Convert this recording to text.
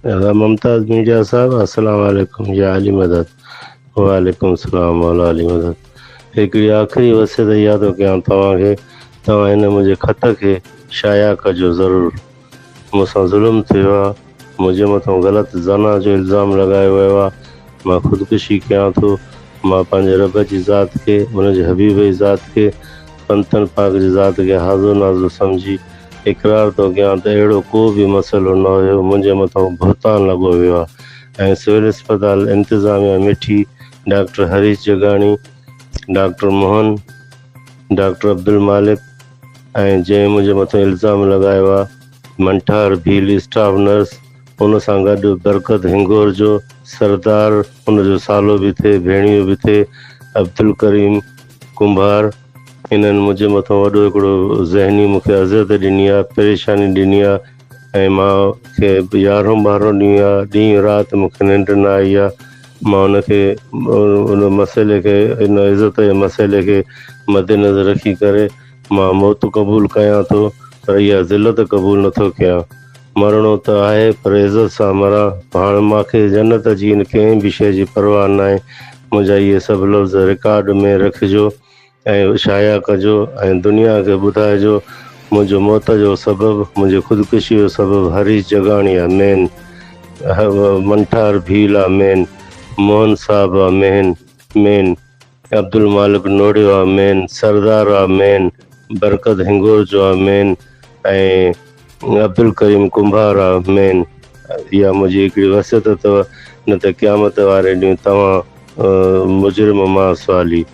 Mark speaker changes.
Speaker 1: Mumtaz media साहब अस्सलाम वालेकुम या अली मदद। वालेकुम सलाम मौला अली मदद। हिकिड़ी आख़िरी वसियत इहा थो कयां तव्हांखे, तव्हां हिन मुंहिंजे ख़त खे शाया कजो ज़रूरु। मूंसां ज़ुल्म थियो आहे, मुंहिंजे मथां ग़लति ज़ना जो इल्ज़ाम लॻायो वियो आहे। मां ख़ुदकुशी कयां थो। मां पंहिंजे रब जी ज़ात खे, उनजे हबीब जी ज़ात खे, पंथन पाक जी ज़ात खे हाज़ुर नाज़ुर सम्झी इक़रार थो कयां त अहिड़ो को बि मसइलो न हुयो, मुंहिंजे मथां बहितान लॻो वियो आहे। ऐं सिविल अस्पताल इंतिज़ामिया Mithi, doctor Harish Jagani, doctor Mohan, doctor Abdul Malik, ऐं जंहिं मुंहिंजे मथां इल्ज़ाम लॻायो आहे मंठार भील स्टाफ नर्स, उन सां गॾु बरकत हिंगोर जो सरदार, उनजो सालो बि थिए, भेणियो बि थिए, अब्दुल करीम कुंभार, इन्हनि मुंहिंजे मथां वॾो हिकिड़ो ज़हनी मूंखे अज़ियत ॾिनी आहे, परेशानी ॾिनी आहे। ऐं मूंखे 11 12 ॾींहं आहे, ॾींहुं राति मूंखे निंड न आई आहे। मां उनखे उन मसइले खे, इन इज़त जे मसइले खे मद्देनज़र रखी करे मां मौत क़बूल कयां थो, पर इहा ज़िलत क़बूल नथो कयां। मरणो त आहे पर इज़त सां मरां। हाणे मूंखे जन्नत जी इन कंहिं बि शइ जी परवाह न आहे। मुंहिंजा इहे सभु लफ़्ज़ रिकॉर्ड में रखिजो ऐं शाया कजो ऐं दुनिया खे ॿुधाइजो मुंहिंजो मौत जो सबबु, मुंहिंजी ख़ुदकुशी जो सबबु हरीश जगाणी आहे मेन, मंठार भील आहे मेन, मोहन साहब आहे मेन, अब्दुल मालिक नोड़ियो आहे मेन, सरदार आहे मेन, बरकत हिंगोर जो आहे मेन, ऐं अब्दुल करीम कुंभार आहे मेन। इहा मुंहिंजी हिकिड़ी वसियत अथव, न त क़यामत वारे ॾींहुं तव्हां मुजरिम मां सवाली।